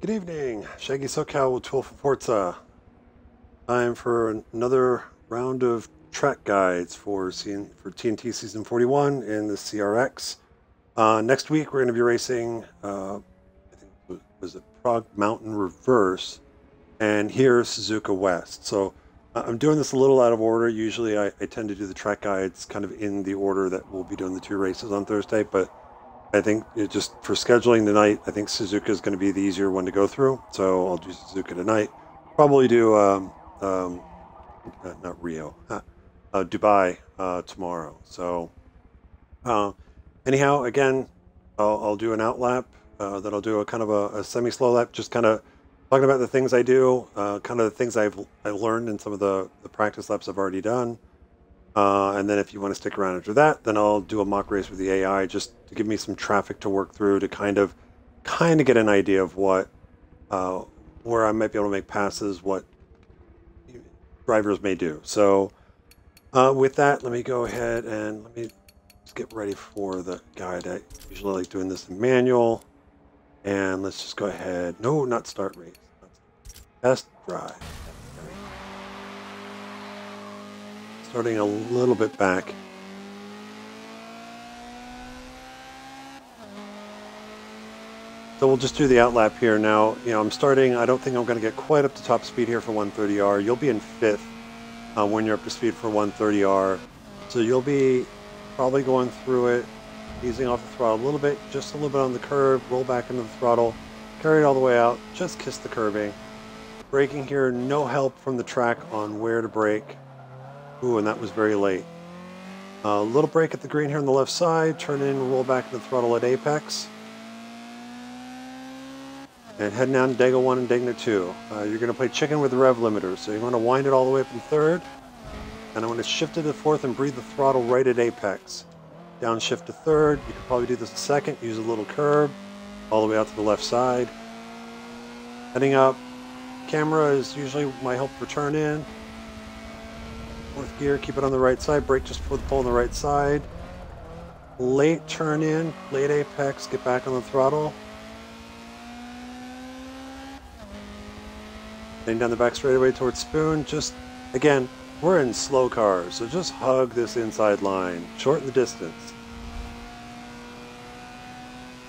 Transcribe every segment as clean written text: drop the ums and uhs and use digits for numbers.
Good evening, Shaggy SoCal with 2Old4Forza. Time for another round of track guides for TNT Season 41 in the CRX. Next week we're going to be racing, I think it was Prague Mountain Reverse, and here Suzuka West. So I'm doing this a little out of order. Usually I tend to do the track guides kind of in the order that we'll be doing the two races on Thursday, but I think just for scheduling tonight, I think Suzuka is going to be the easier one to go through. So I'll do Suzuka tonight. Probably do not Rio, Dubai tomorrow. So anyhow, again, I'll do an out lap. Then I'll do a kind of a semi-slow lap, just kind of talking about the things I do, kind of the things I've learned in some of the practice laps I've already done. And then if you want to stick around after that, then I'll do a mock race with the AI just to give me some traffic to work through to kind of get an idea of what, where I might be able to make passes, what drivers may do. So with that, let me go ahead and let me just get ready for the guide. I usually like doing this in manual. And let's just go ahead. No, not start race. Test drive. Starting a little bit back. So we'll just do the outlap here now. You know, I'm starting, I don't think I'm going to get quite up to top speed here for 130R. You'll be in 5th when you're up to speed for 130R. So you'll be probably going through it, easing off the throttle a little bit, just a little bit on the curve, roll back into the throttle, carry it all the way out, just kiss the curbing. Braking here, no help from the track on where to brake. Ooh, and that was very late. A little brake at the green here on the left side, turn in, roll back into the throttle at apex. And heading down to Dega 1 and Dega 2. You're going to play chicken with the rev limiter, so you're going to wind it all the way up in 3rd. And I'm going to shift it to 4th and breathe the throttle right at apex. Downshift to 3rd, you can probably do this a 2nd, use a little curb, all the way out to the left side. Heading up, camera is usually my help for turn in. 4th gear, keep it on the right side, brake just before the pole on the right side. Late turn in, late apex, get back on the throttle. Heading down the back straightaway towards Spoon, just, again, we're in slow cars, so just hug this inside line, shorten the distance.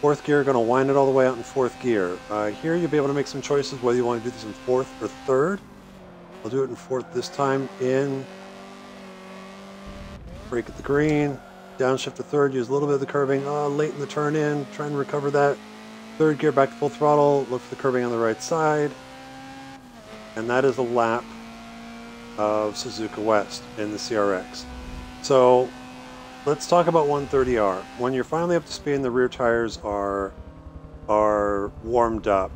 4th gear, going to wind it all the way out in 4th gear. Here you'll be able to make some choices whether you want to do this in 4th or 3rd. I'll do it in 4th this time. In, brake at the green, downshift to 3rd, use a little bit of the curbing. Late in the turn in, try and recover that. 3rd gear, back to full throttle, look for the curbing on the right side. And that is a lap of Suzuka West in the CRX. So let's talk about 130R. When you're finally up to speed and the rear tires are warmed up.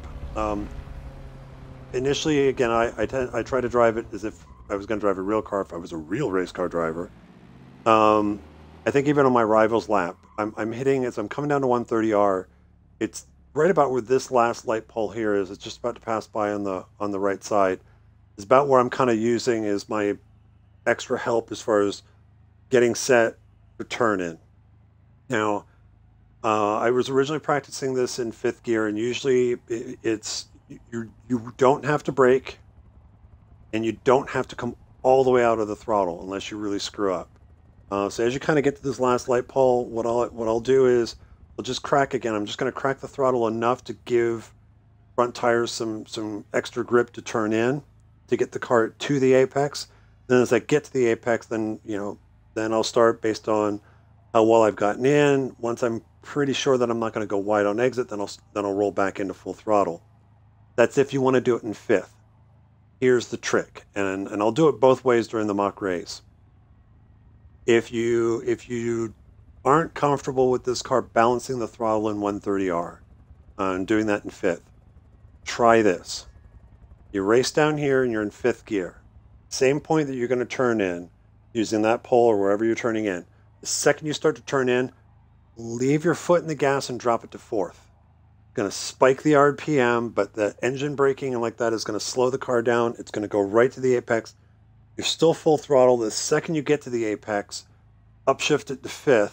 Initially, again, I try to drive it as if I was going to drive a real car, if I was a real race car driver. I think even on my Rivals lap, I'm hitting, as I'm coming down to 130R, it's right about where this last light pole here is. It's just about to pass by on the right side. It's about where I'm kind of using is my extra help as far as getting set for turn in. Now, I was originally practicing this in 5th gear, and usually it's you don't have to brake, and you don't have to come all the way out of the throttle unless you really screw up. So as you kind of get to this last light pole, what I'll do is I'll just crack again. I'm just going to crack the throttle enough to give front tires some extra grip to turn in to get the car to the apex. Then as I get to the apex, then then I'll start based on how well I've gotten in. Once I'm pretty sure that I'm not going to go wide on exit, then I'll roll back into full throttle. That's if you want to do it in 5th. Here's the trick, and I'll do it both ways during the mock race. If you aren't comfortable with this car balancing the throttle in 130R and doing that in 5th, try this. You race down here and you're in 5th gear. Same point that you're going to turn in using that pole or wherever you're turning in. The second you start to turn in, leave your foot in the gas and drop it to 4th. Going to spike the RPM, but the engine braking and like that is going to slow the car down. It's going to go right to the apex. You're still full throttle. The second you get to the apex, upshift it to 5th,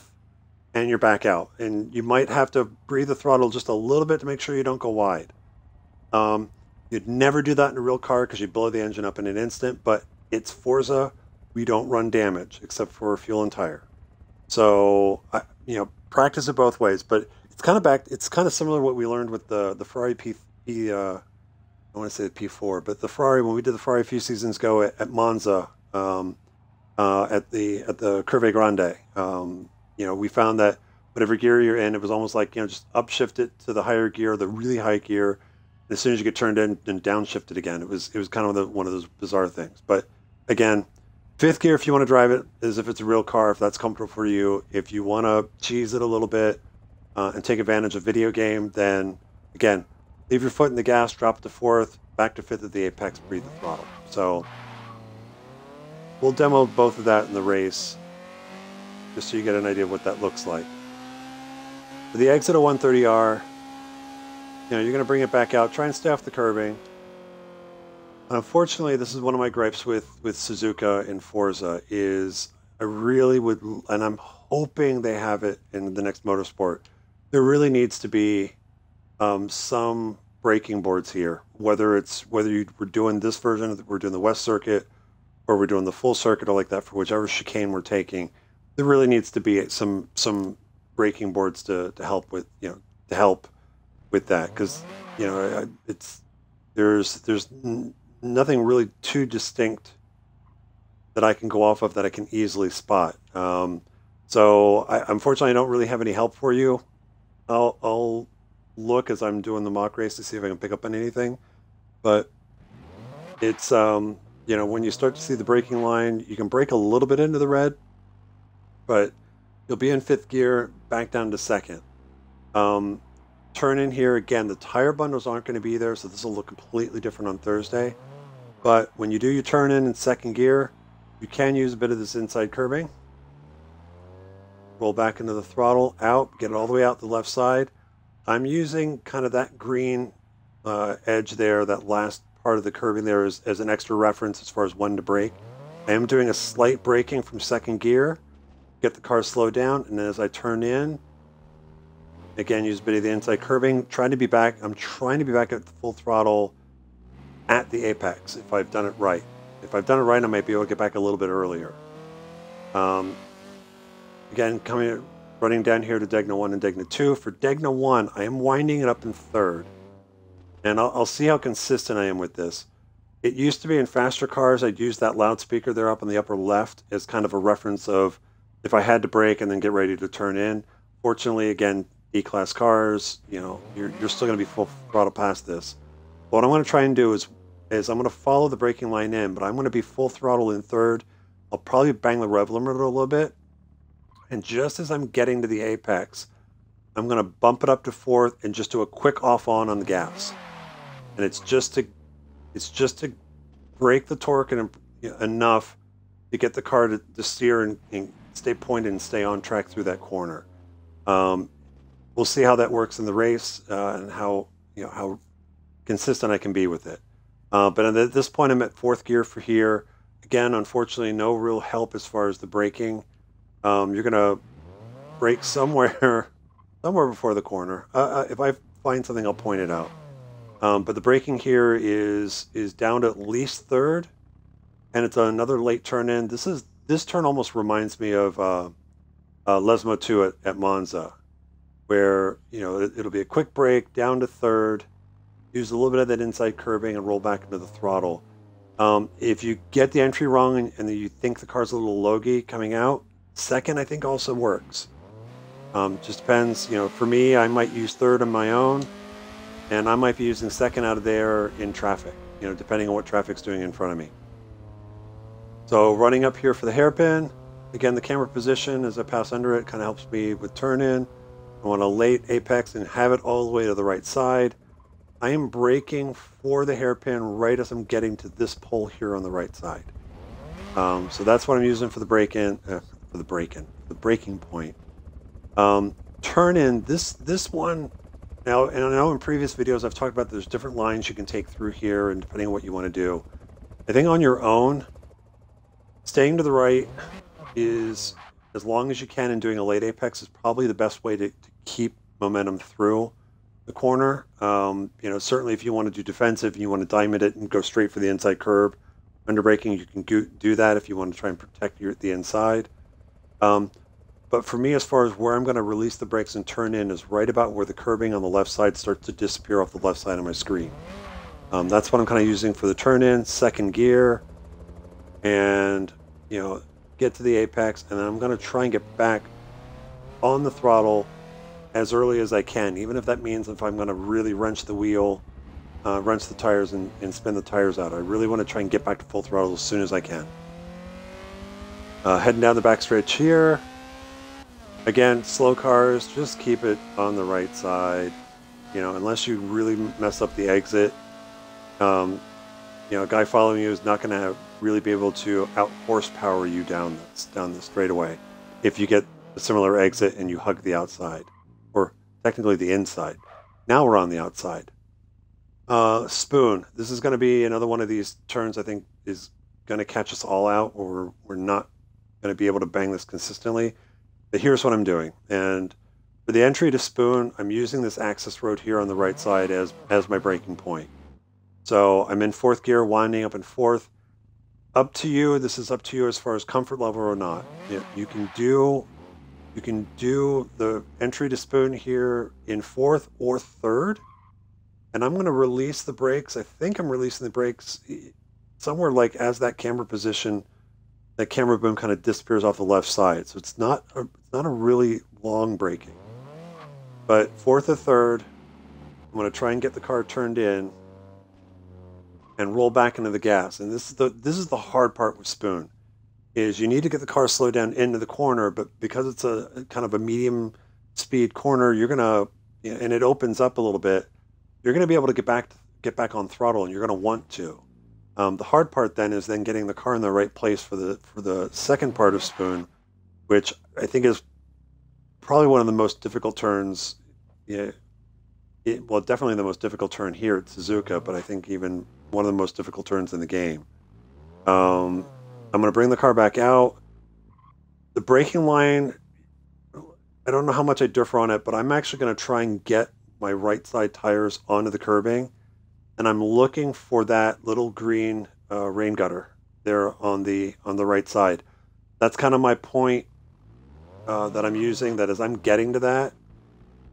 and you're back out. And you might have to breathe the throttle just a little bit to make sure you don't go wide. You'd never do that in a real car because you'd blow the engine up in an instant, but it's Forza. We don't run damage except for fuel and tire. So, practice it both ways, but it's kind of similar to what we learned with the Ferrari I want to say the P4, but the Ferrari, when we did the Ferrari a few seasons ago at Monza, at the Curve Grande, we found that whatever gear you're in, it was almost like, just upshift it to the higher gear, the really high gear. And as soon as you get turned in, then downshift it again. It was kind of one of those bizarre things. But again, fifth gear, if you want to drive it, as if it's a real car, if that's comfortable for you. If you want to cheese it a little bit and take advantage of video game, then again, leave your foot in the gas, drop it to fourth, back to fifth at the apex, breathe the throttle. So we'll demo both of that in the race, just so you get an idea of what that looks like. For the exit of 130R, you're going to bring it back out, try and stay off the curbing. Unfortunately, this is one of my gripes with Suzuka in Forza, is I really would, and I'm hoping they have it in the next motorsport, there really needs to be some braking boards here, whether we're doing this version, we're doing the West Circuit, or we're doing the full circuit, or like that, for whichever chicane we're taking. There really needs to be some braking boards to help with that, because there's nothing really too distinct that I can go off of that I can easily spot. So unfortunately I don't really have any help for you. I'll look as I'm doing the mock race to see if I can pick up on anything, but it's when you start to see the braking line, you can brake a little bit into the red, but you'll be in fifth gear, back down to second. Turn in here again, the tire bundles aren't going to be there, so this will look completely different on Thursday. But when you do your turn in second gear, you can use a bit of this inside curbing. Roll back into the throttle, out, get it all the way out the left side. I'm using kind of that green edge there, that last part of the curbing there, as an extra reference as far as when to brake. I am doing a slight braking from second gear, get the car slowed down, and then as I turn in, again, use a bit of the inside curbing. I'm trying to be back at the full throttle at the apex if I've done it right. If I've done it right, I might be able to get back a little bit earlier. Again, running down here to Degna 1 and Degna 2. For Degna 1, I am winding it up in third. And I'll see how consistent I am with this. It used to be in faster cars, I'd use that loudspeaker there up in the upper left as kind of a reference of if I had to brake and then get ready to turn in. Fortunately, again, E-Class cars, you're still going to be full throttle past this. What I'm going to try and do is I'm going to follow the braking line in, but I'm going to be full throttle in third. I'll probably bang the rev limiter a little bit. And just as I'm getting to the apex, I'm going to bump it up to fourth and just do a quick off-on the gas. And it's just to break the torque enough to get the car to steer and stay pointed and stay on track through that corner. We'll see how that works in the race and how consistent I can be with it. But at this point, I'm at fourth gear for here. Again, unfortunately, no real help as far as the braking. You're gonna brake somewhere before the corner. If I find something, I'll point it out. But the braking here is down to at least third, and it's another late turn in. This turn almost reminds me of Lesmo 2 at Monza, where it'll be a quick brake down to third, use a little bit of that inside curbing, and roll back into the throttle. If you get the entry wrong and you think the car's a little logy coming out, second I think also works. Just depends. For me, I might use third on my own, and I might be using second out of there in traffic, depending on what traffic's doing in front of me. So running up here for the hairpin, again, the camera position as I pass under it kind of helps me with turn in. I want a late apex and have it all the way to the right side. I am braking for the hairpin right as I'm getting to this pole here on the right side. So that's what I'm using for the braking point. Turn in, this one, now, and I know in previous videos I've talked about there's different lines you can take through here and depending on what you want to do. I think on your own, staying to the right is, as long as you can, and doing a late apex is probably the best way to keep momentum through. the corner. You know, certainly if you want to do defensive and you want to diamond it and go straight for the inside curb, under braking, you can do that if you want to try and protect the inside. But for me, as far as where I'm going to release the brakes and turn in is right about where the curbing on the left side starts to disappear off the left side of my screen. That's what I'm kind of using for the turn in, second gear, and, you know, get to the apex, and then I'm going to try and get back on the throttle as early as I can, even if that means if I'm going to really wrench the wheel, wrench the tires and spin the tires out. I really want to try and get back to full throttle as soon as I can. Heading down the back stretch here. Again, slow cars, just keep it on the right side. You know, unless you really mess up the exit, you know, a guy following you is not going to really be able to out horsepower you down the straightaway if you get a similar exit and you hug the outside, or technically the inside. Now we're on the outside. Spoon. This is going to be another one of these turns I think is going to catch us all out, or we're not going to be able to bang this consistently. But here's what I'm doing. And for the entry to spoon, I'm using this access road here on the right side as my braking point. So I'm in fourth gear, winding up in fourth. Up to you. This is up to you as far as comfort level or not. You can do the entry to spoon here in fourth or third. And I'm going to release the brakes. I think I'm releasing the brakes somewhere like as that camber position, that camber boom kind of disappears off the left side. So it's not a really long braking. But fourth or third, I'm going to try and get the car turned in and roll back into the gas. And this is the hard part with spoon, is you need to get the car slowed down into the corner, but because it's a kind of a medium speed corner, you're going to, and it opens up a little bit, you're going to be able to get back on throttle, and you're going to want to. The hard part then is then getting the car in the right place for the second part of spoon, which I think is probably one of the most difficult turns. Yeah, well, definitely the most difficult turn here at Suzuka, but I think even one of the most difficult turns in the game. I'm going to bring the car back out. The braking line, I don't know how much I differ on it, but I'm actually going to try and get my right side tires onto the curbing, and I'm looking for that little green rain gutter there on the right side. That's kind of my point that I'm using. That is, I'm getting to that,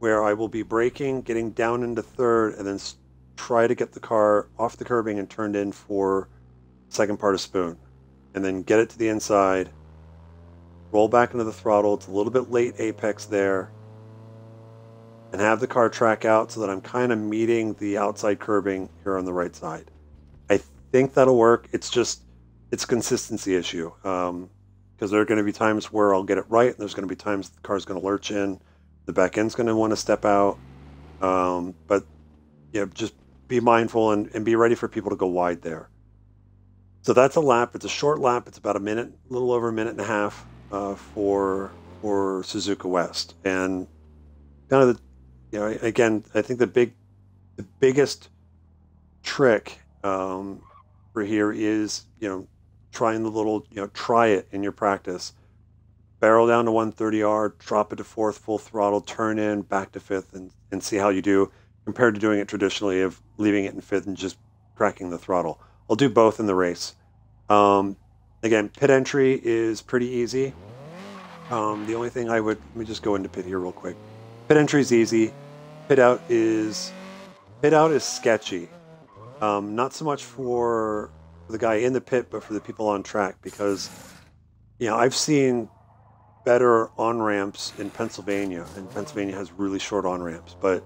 where I will be braking, getting down into third, and then try to get the car off the curbing and turned in for the second part of spoon, and then get it to the inside, roll back into the throttle. It's a little bit late apex there, and have the car track out so that I'm kind of meeting the outside curbing here on the right side. I think that'll work. It's a consistency issue, because there are going to be times where I'll get it right, and there's going to be times the car's going to lurch in, the back end's going to want to step out, but yeah, just be mindful and be ready for people to go wide there. So that's a lap. It's a short lap. It's about a minute, a little over a minute and a half for Suzuka West, and kind of the, you know, again, I think the biggest trick for here is, you know, trying the little, you know, try it in your practice. Barrel down to 130R, drop it to fourth, full throttle, turn in, back to fifth, and see how you do, compared to doing it traditionally of leaving it in fifth and just cracking the throttle. I'll do both in the race. Again, pit entry is pretty easy. The only thing let me just go into pit here real quick. Pit entry is easy. Pit out is sketchy. Not so much for the guy in the pit, but for the people on track, because, you know, I've seen better on-ramps in Pennsylvania, and Pennsylvania has really short on-ramps. But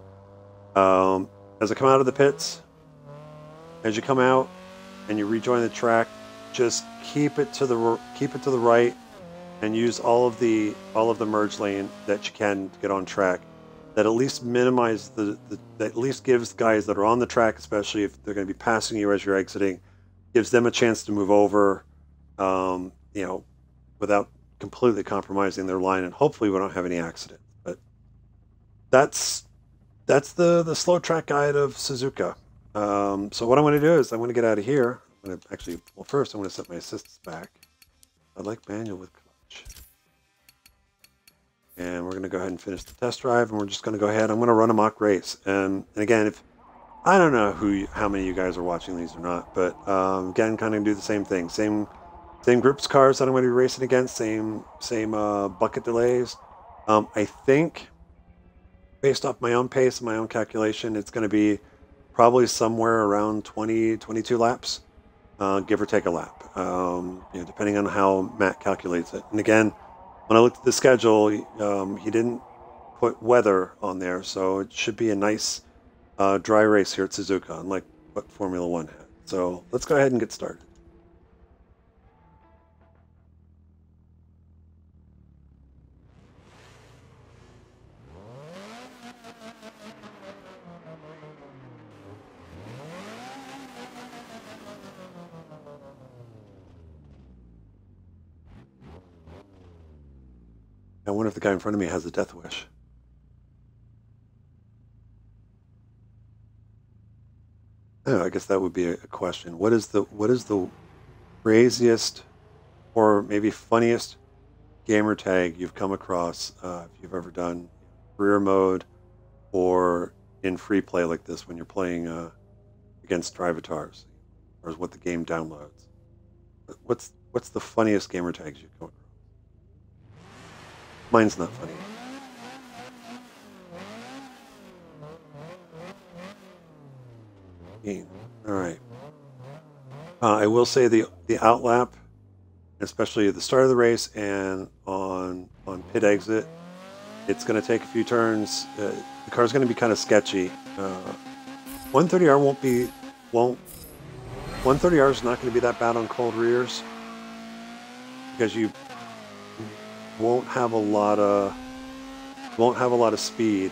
as I come out of the pits, as you come out and you rejoin the track, just keep it to the right, and use all of the merge lane that you can to get on track. That at least minimize that at least gives guys that are on the track, especially if they're going to be passing you as you're exiting, gives them a chance to move over, you know, without completely compromising their line, and hopefully we don't have any accidents. But that's the slow track guide of Suzuka. So what I'm going to do is I'm going to get out of here. I'm going to actually, well, first I'm going to set my assists back. I like manual with clutch. and we're going to go ahead and finish the test drive, and we're just going to go ahead. I'm going to run a mock race, and again, if I don't know how many of you guys are watching these or not, but again, kind of do the same thing, same groups of cars that I'm going to be racing against, same bucket delays. I think based off my own pace and my own calculation, it's going to be probably somewhere around 22 laps, give or take a lap, depending on how Matt calculates it. And again, when I looked at the schedule, he didn't put weather on there, so it should be a nice dry race here at Suzuka, unlike what Formula One had. So let's go ahead and get started. I wonder if the guy in front of me has a death wish. Oh, I guess that would be a question. What is the craziest or maybe funniest gamer tag you've come across if you've ever done career mode or in free play like this when you're playing against drivatars, or what the game downloads? What's the funniest gamer tags you've come across? Mine's not funny. All right. I will say the outlap, especially at the start of the race and on pit exit, it's going to take a few turns. The car's going to be kind of sketchy. 130R won't 130R is not going to be that bad on cold rears because you won't have a lot of speed.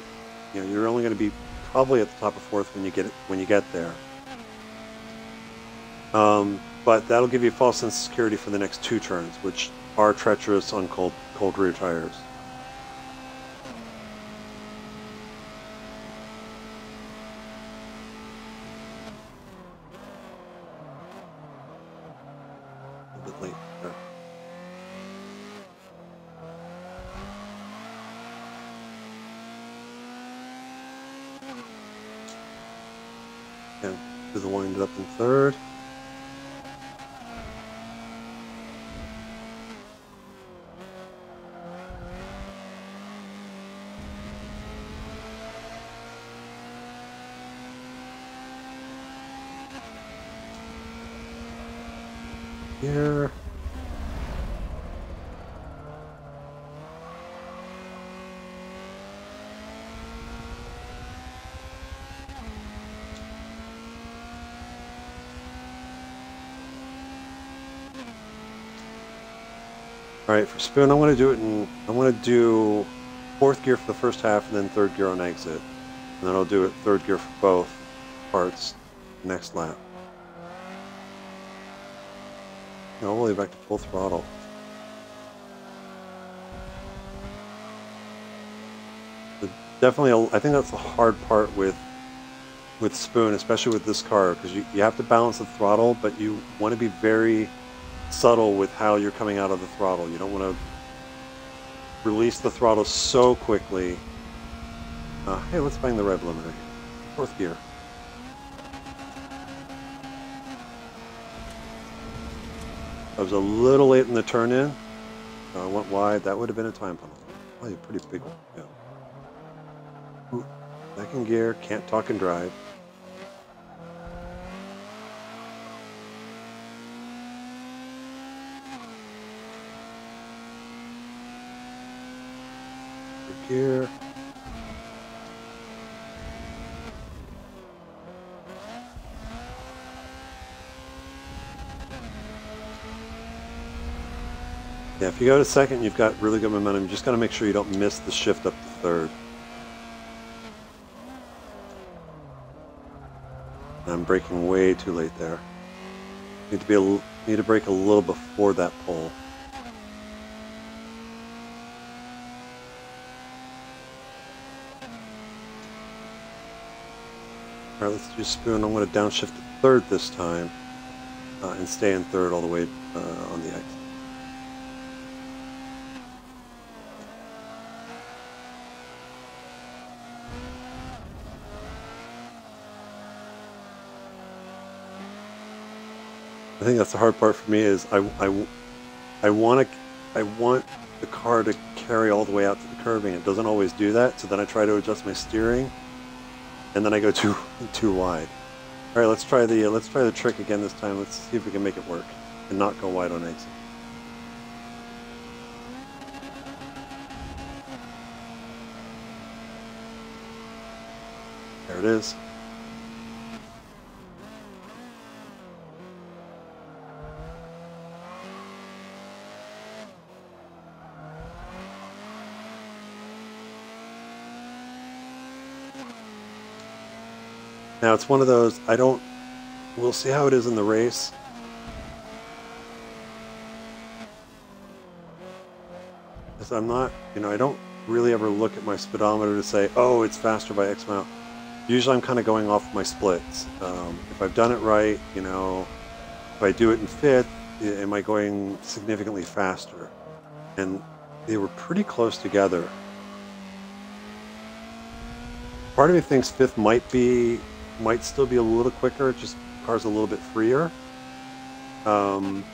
You're only going to be probably at the top of fourth when you get there. But that'll give you a false sense of security for the next two turns, which are treacherous on cold rear tires. A bit late there. And do the wind up in third. Here. All right, for spoon, I'm going to do fourth gear for the first half and then third gear on exit. And then I'll do it third gear for both parts next lap. All the way back to full throttle. But definitely, I think that's the hard part with spoon, especially with this car, because you have to balance the throttle, but you want to be very subtle with how you're coming out of the throttle. You don't want to release the throttle so quickly. Hey, let's bang the rev limiter. Fourth gear. I was a little late in the turn in, so I went wide. That would have been a time penalty. Oh, you're pretty big one. Yeah. Ooh, second gear, can't talk and drive. Third gear. Yeah, if you go to second, you've got really good momentum. You just got to make sure you don't miss the shift up to third. I'm braking way too late there. Need to brake a little before that pole. All right, let's do spoon. I'm going to downshift to third this time and stay in third all the way on the exit. I think that's the hard part for me is I want the car to carry all the way out to the curbing. It doesn't always do that, so then I try to adjust my steering, and then I go too wide. All right, let's try the trick again this time. Let's see if we can make it work and not go wide on exit. There it is. Now it's one of those, we'll see how it is in the race. Because I'm not, I don't really ever look at my speedometer to say, oh, it's faster by X amount. Usually I'm kind of going off my splits. If I've done it right, if I do it in fifth, am I going significantly faster? And they were pretty close together. Part of me thinks fifth might still be a little quicker, just the car's a little bit freer. But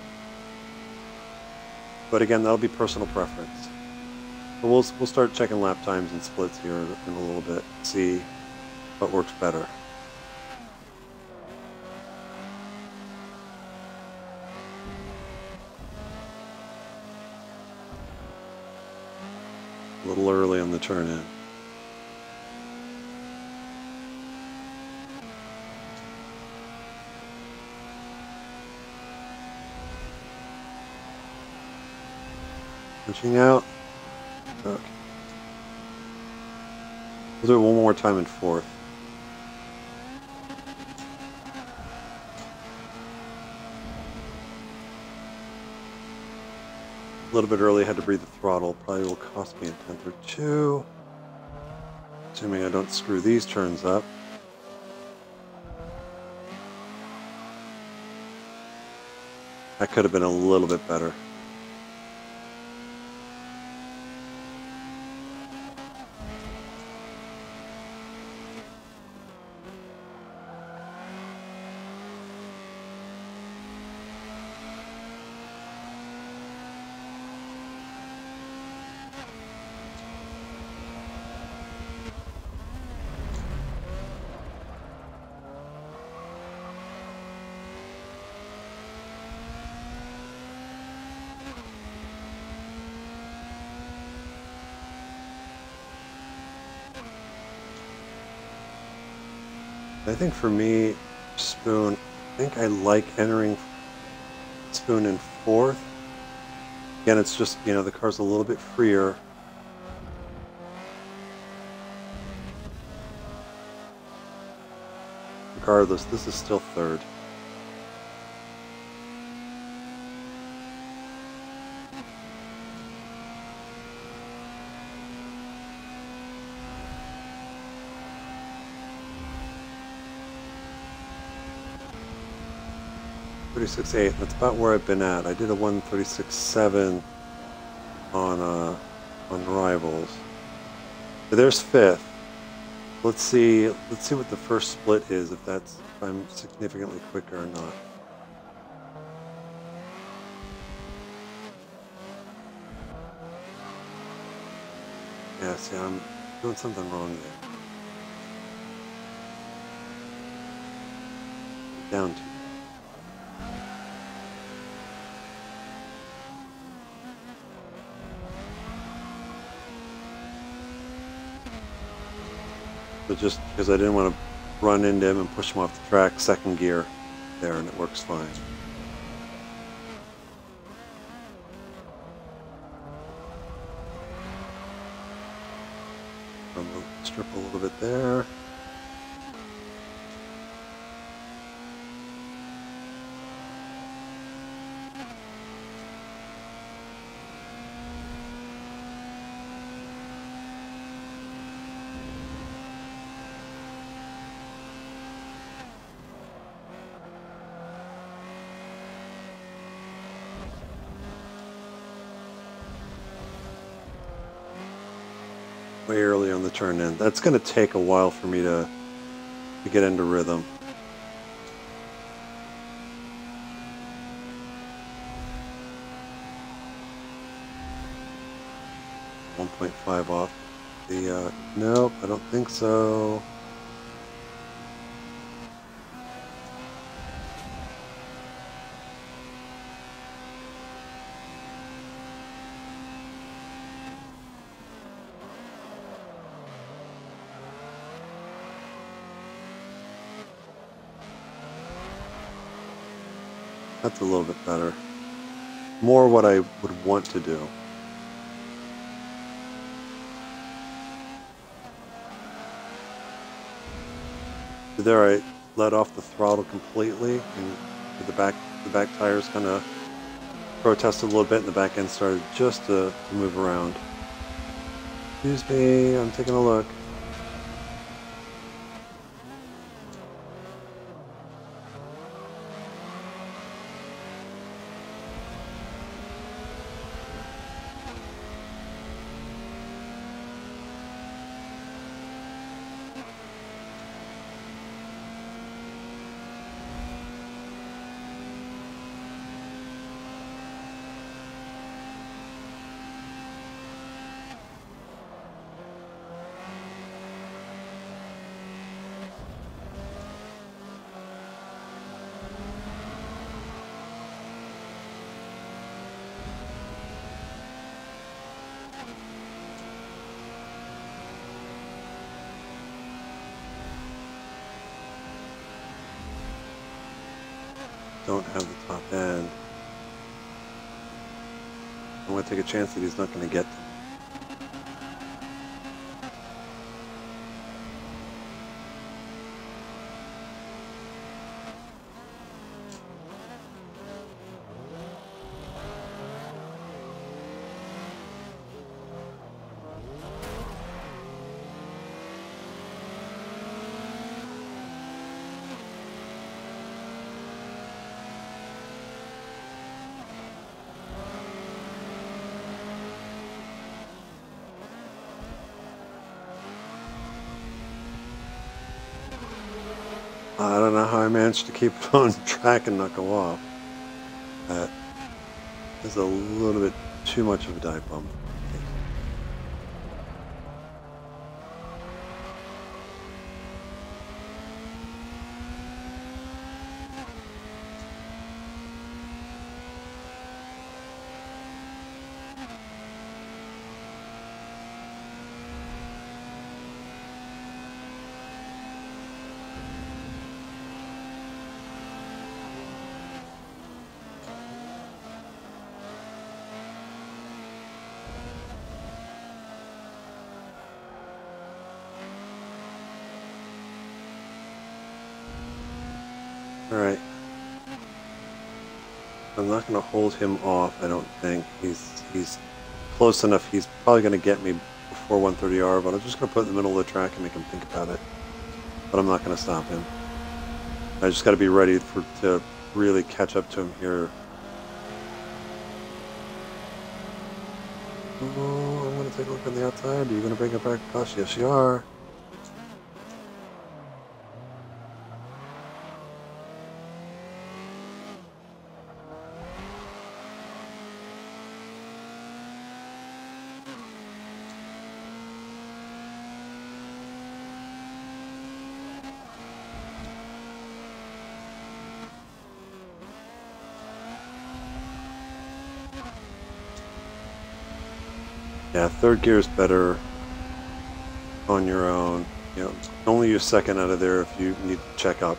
again, that'll be personal preference. But we'll start checking lap times and splits here in a little bit, see what works better. A little early on the turn in. Punching out. Okay. We'll do it one more time in fourth. A little bit early, had to breathe the throttle. Probably will cost me a tenth or two. Assuming I don't screw these turns up. That could have been a little bit better. I think for me, spoon, I think I like entering spoon in fourth. Again, it's just, the car's a little bit freer. Regardless, this is still third. .36.8, that's about where I've been at. I did a 1:36.7 on Rivals. So there's fifth. Let's see what the first split is, if I'm significantly quicker or not. Yeah, see, I'm doing something wrong there. Down to. But just because I didn't want to run into him and push him off the track, second gear there, and it works fine. I'm going to strip a little bit there. Way early on the turn in. That's going to take a while for me to get into rhythm. 1.5 off. Nope, I don't think so. That's a little bit better. More what I would want to do. There I let off the throttle completely, and the back tires kind of protested a little bit, and the back end started just to move around. Excuse me, I'm taking a look. Don't have the top end. I'm going to take a chance that he's not going to get to me. I don't know how I managed to keep it on track and not go off. That is a little bit too much of a dive bomb. Alright. I'm not going to hold him off, I don't think. He's close enough. He's probably going to get me before 130R, but I'm just going to put it in the middle of the track and make him think about it. But I'm not going to stop him. I just got to be ready to really catch up to him here. Oh, I'm going to take a look on the outside. Are you going to bring it back? Gosh, yes you are. Yeah, third gear is better on your own. You know, only use second out of there if you need to check up.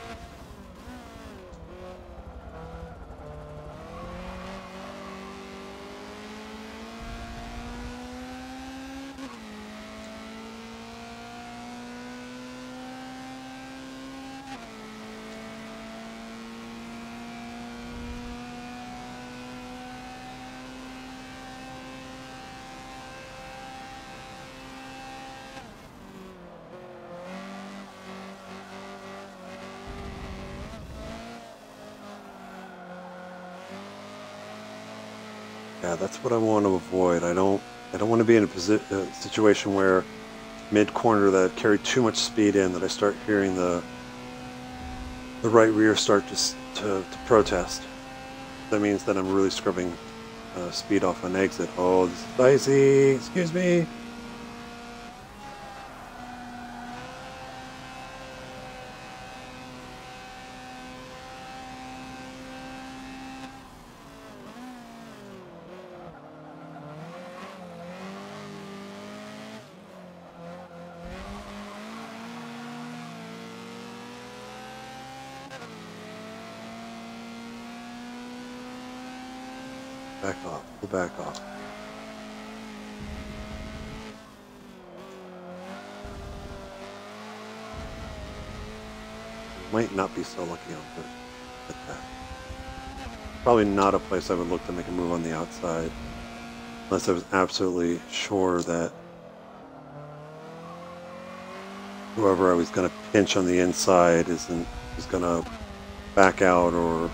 Yeah, that's what I want to avoid. I don't want to be in a situation where mid-corner that I carry too much speed in that I start hearing the right rear start to protest. That means that I'm really scrubbing speed off an exit. Oh, this is dicey. Excuse me. Back off. Pull back off. Might not be so lucky on first at that. Probably not a place I would look to make a move on the outside. Unless I was absolutely sure that whoever I was going to pinch on the inside is going to back out or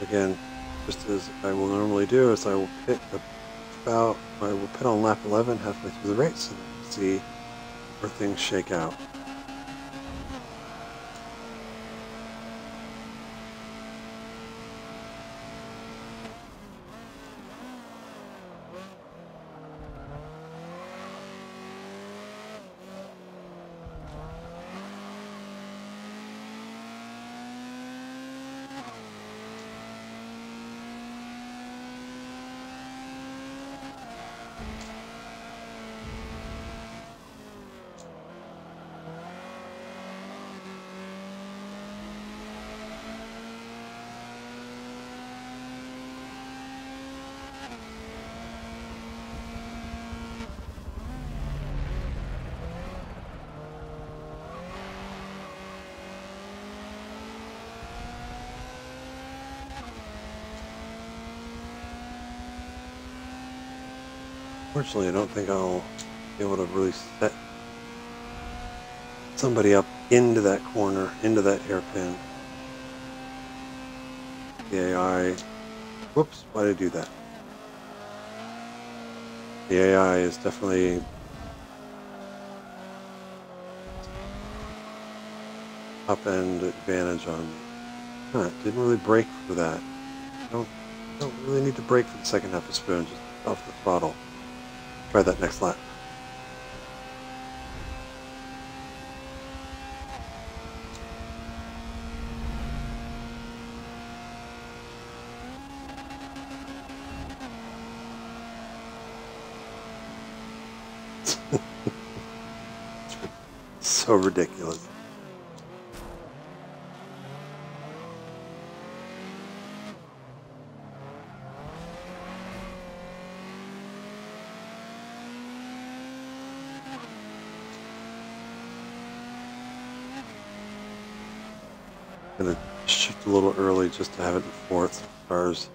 again, just as I will normally do, is I will pit on lap 11 halfway through the race and see where things shake out. Unfortunately, I don't think I'll be able to really set somebody up into that corner, into that hairpin. The AI, whoops, why did I do that? The AI is definitely up-end advantage on me. Didn't really brake for that. Don't really need to brake for the second half of spoon, just off the throttle. Try that next lap. So ridiculous. Gonna shift a little early just to have it in fourth cars.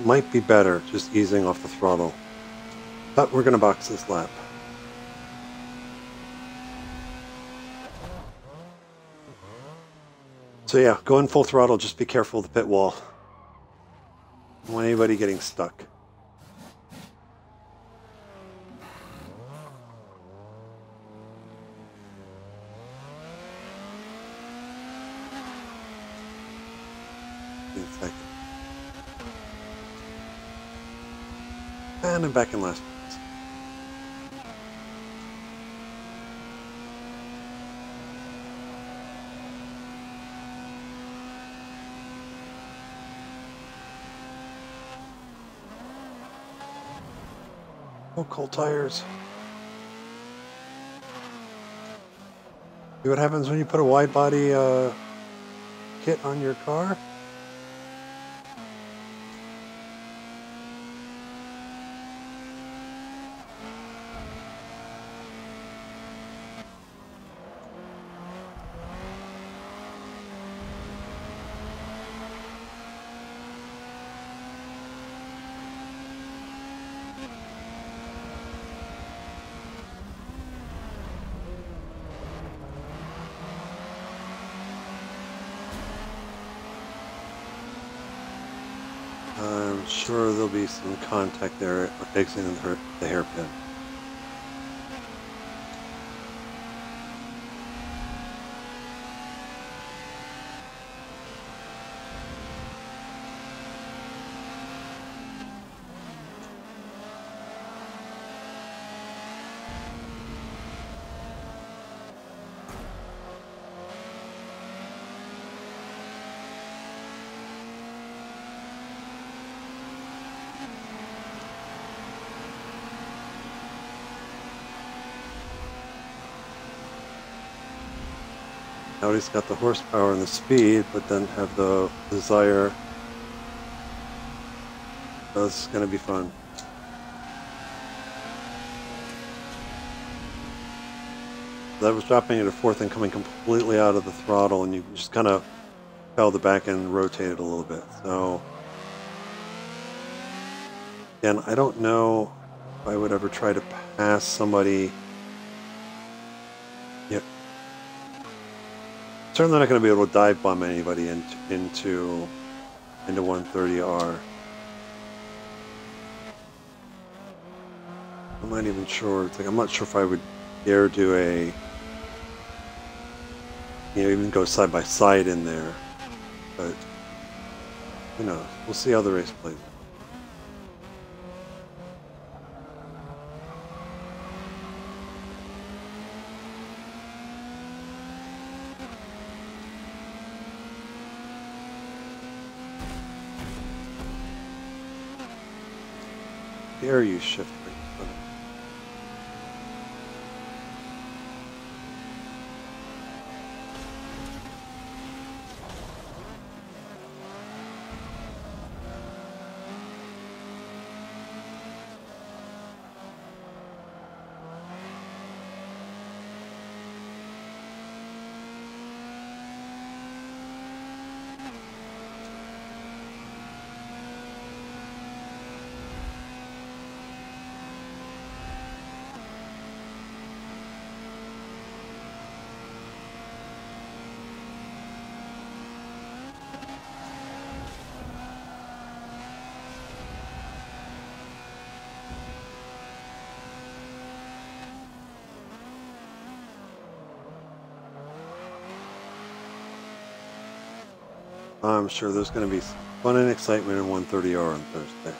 Might be better just easing off the throttle, but we're going to box this lap. So yeah, going full throttle, just be careful of the pit wall. Don't want anybody getting stuck. And I'm back in last place. Oh, cold tires. See what happens when you put a wide body kit on your car? I'm sure there'll be some contact there exiting the hairpin. Audi's got the horsepower and the speed, but then have the desire. That's going to be fun. That was dropping into fourth and coming completely out of the throttle, and you just kind of felt the back end rotated a little bit. So, again, I don't know if I would ever try to pass somebody. Yep. Certainly not going to be able to dive bomb anybody into 130R. I'm not even sure. It's like I'm not sure if I would dare do a, even go side by side in there. But who knows? We'll see how the race plays. Dare you shift brake? I'm sure there's going to be fun and excitement in 130R on Thursday.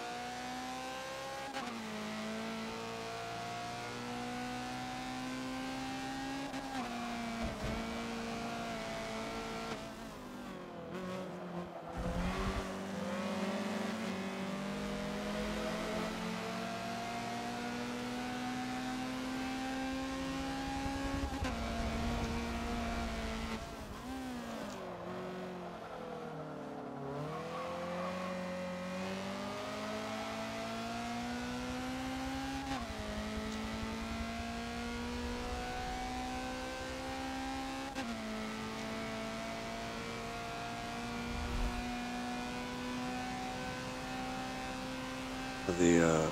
The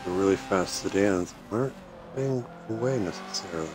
really fast sedans aren't getting away necessarily.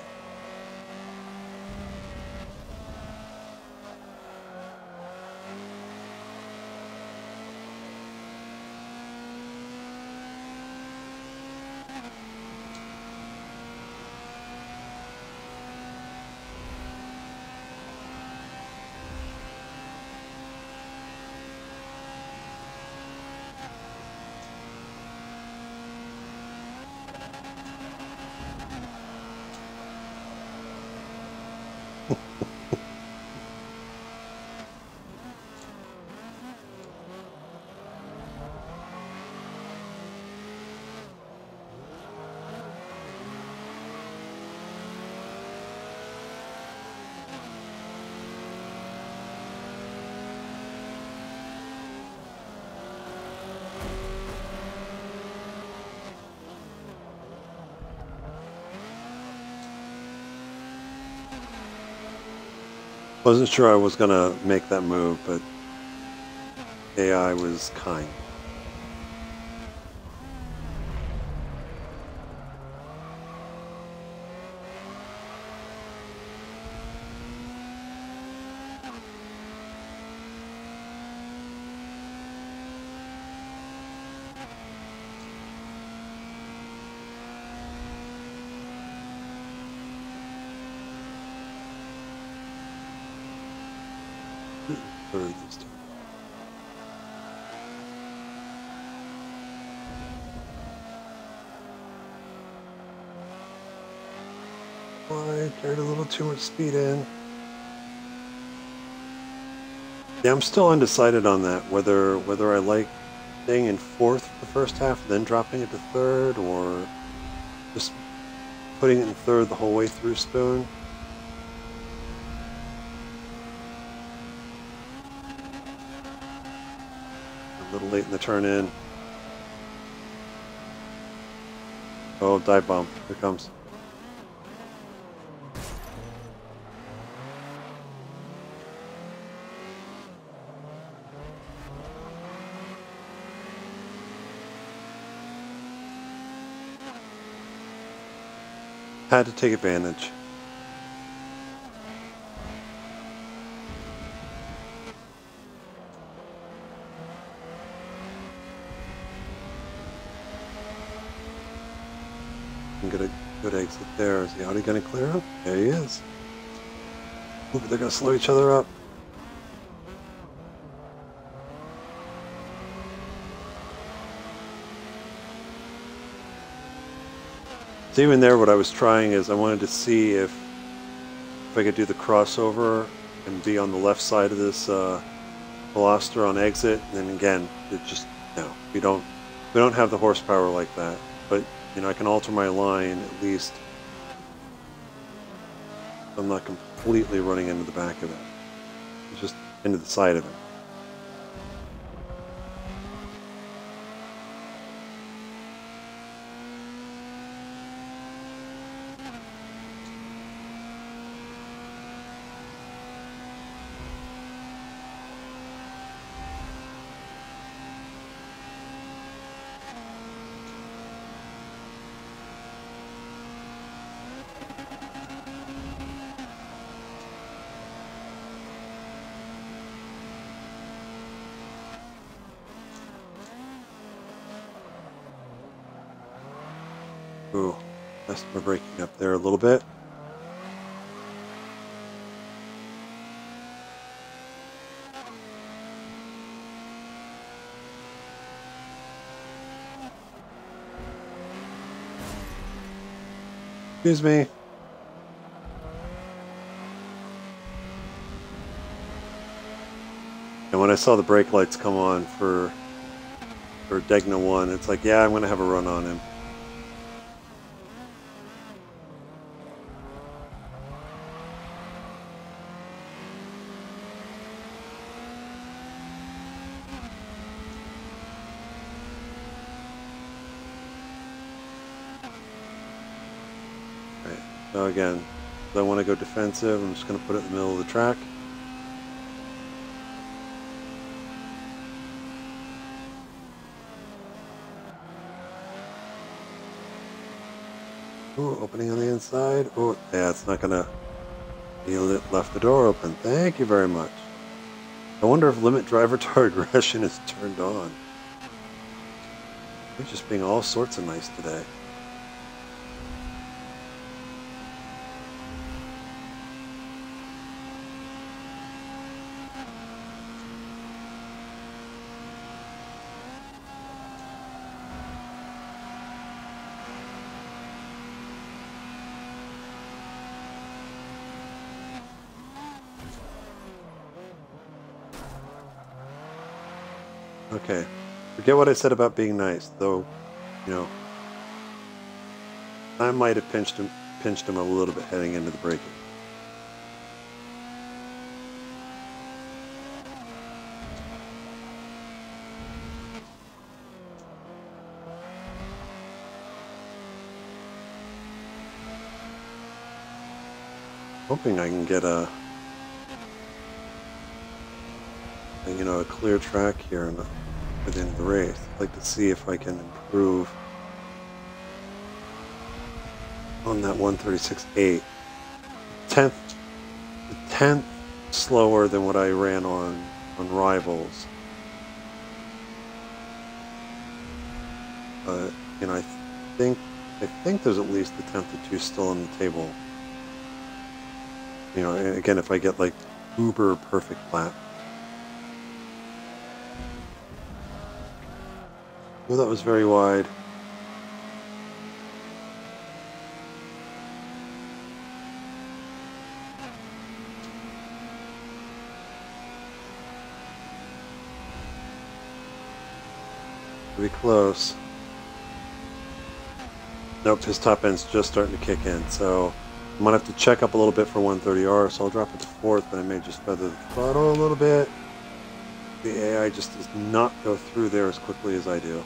Wasn't sure I was gonna make that move, but AI was kind. Third this time. I carried a little too much speed in. Yeah, I'm still undecided on that, whether I like staying in fourth for the first half and then dropping it to third, or just putting it in third the whole way through Spoon. A little late in the turn in. Oh, dive bomb. Here it comes. Had to take advantage. And get a good exit there. Is the Audi going to clear up? There he is. Ooh, they're going to slow each other up. So even there, what I was trying is I wanted to see if I could do the crossover and be on the left side of this Veloster on exit. And then again, it just no, we don't have the horsepower like that. But you know, I can alter my line at least. I'm not completely running into the back of it. It's just into the side of it. Ooh, messed my braking up there a little bit. Excuse me. And when I saw the brake lights come on for Degna 1, it's like, yeah, I'm going to have a run on him. Right. So again, if I want to go defensive, I'm just going to put it in the middle of the track. Ooh, opening on the inside. Oh, yeah, it's not gonna. He left the door open. Thank you very much. I wonder if limit driver to aggression is turned on. We're just being all sorts of nice today. Okay, forget what I said about being nice, though, you know, I might have pinched him a little bit heading into the braking. Hoping I can get a you know, a clear track here within the race. I'd like to see if I can improve on that 136.8. The tenth slower than what I ran on Rivals. But you know, I think there's at least a tenth or two still on the table. You know, and again, if I get like uber perfect lap. Oh, that was very wide. Pretty close. Nope, his top end's just starting to kick in, so I'm gonna have to check up a little bit for 130R, so I'll drop it to 4th, but I may just feather the throttle a little bit. The AI just does not go through there as quickly as I do.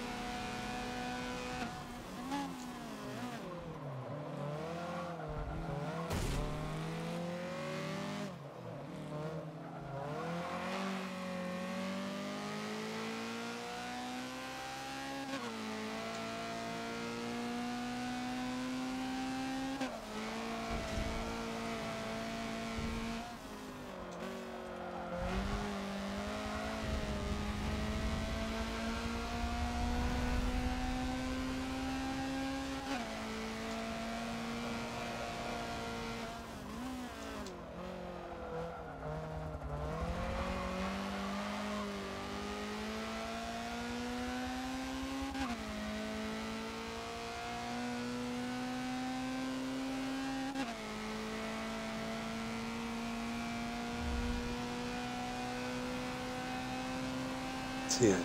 See, I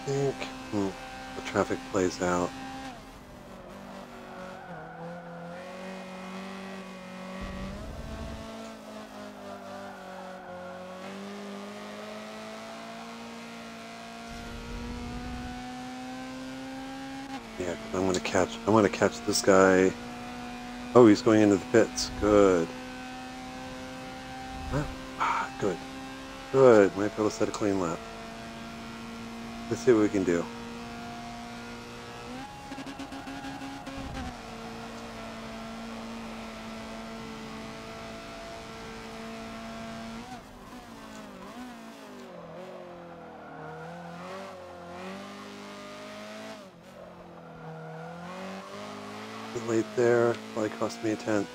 think the traffic plays out. Yeah, I'm gonna catch this guy. Oh, he's going into the pits. Good. Good. Good. Might be able to set a clean lap. Let's see what we can do. Late there, probably cost me a tenth.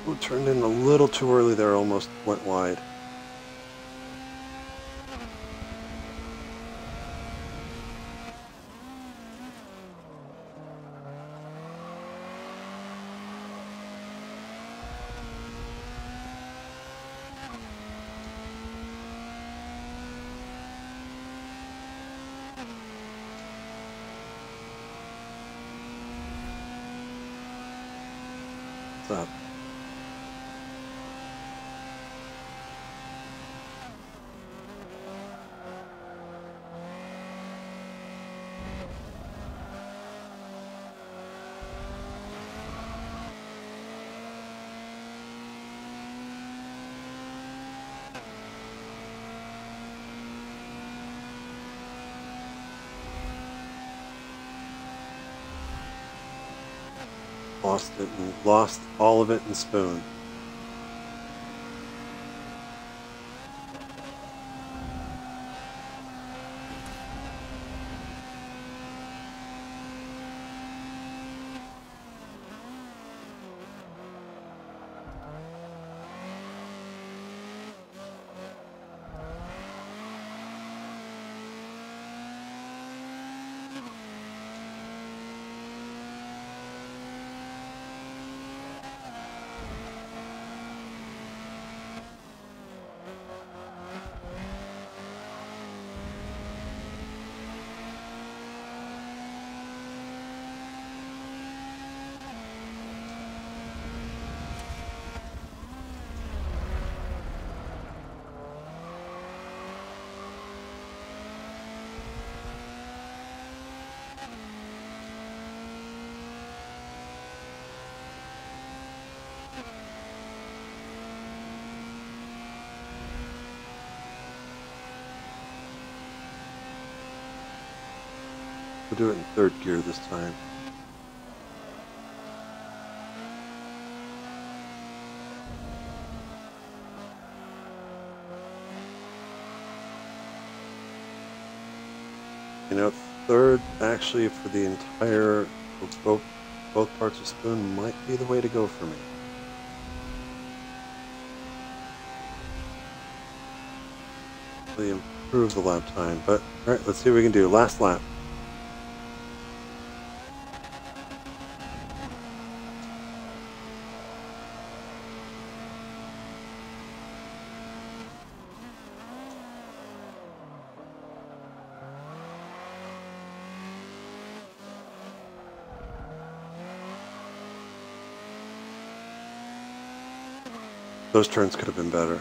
Ooh, turned in a little too early there, almost went wide. What's up? Lost it and lost all of it in Spoon. We'll do it in third gear this time. You know, third actually for the entire both parts of spoon might be the way to go for me. Really improve the lap time, but all right, let's see what we can do. Last lap. Those turns could have been better.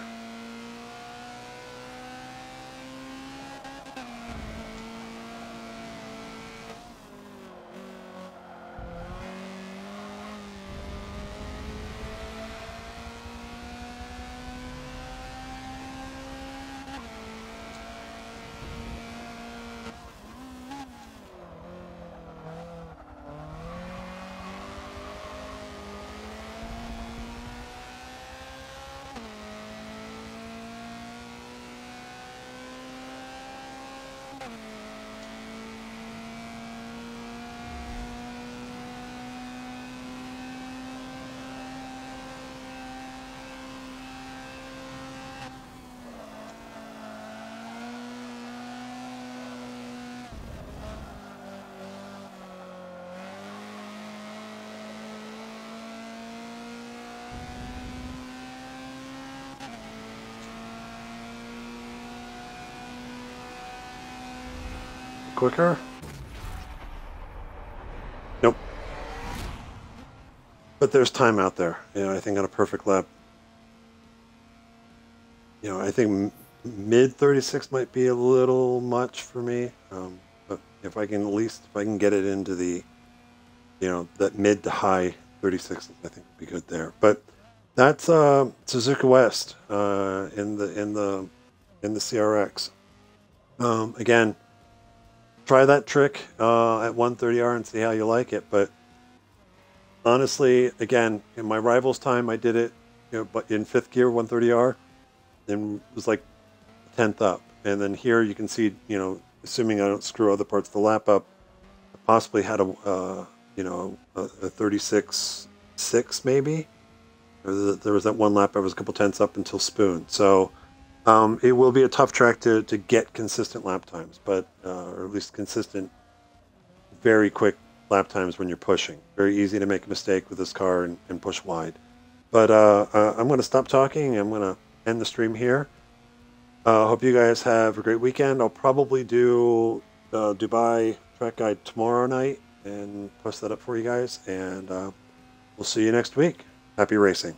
Quicker? Nope. But there's time out there. You know, I think on a perfect lap, you know, I think mid 36 might be a little much for me. But if I can if I can get it into the, you know, that mid to high 36, I think would be good there. But that's Suzuka West in the CRX. Again, try that trick at 130R and see how you like it. But honestly, again, in my Rivals time, I did it, you know, but in fifth gear 130R, and it was like 10th up. And then here you can see, you know, assuming I don't screw other parts of the lap up, I possibly had a you know, a 36.6 maybe. There was that one lap I was a couple tenths up until spoon. So it will be a tough track to get consistent lap times, but or at least consistent, very quick lap times when you're pushing. Very easy to make a mistake with this car and push wide. But I'm going to stop talking. I'm going to end the stream here. Hope you guys have a great weekend. I'll probably do Dubai track guide tomorrow night and post that up for you guys. And we'll see you next week. Happy racing.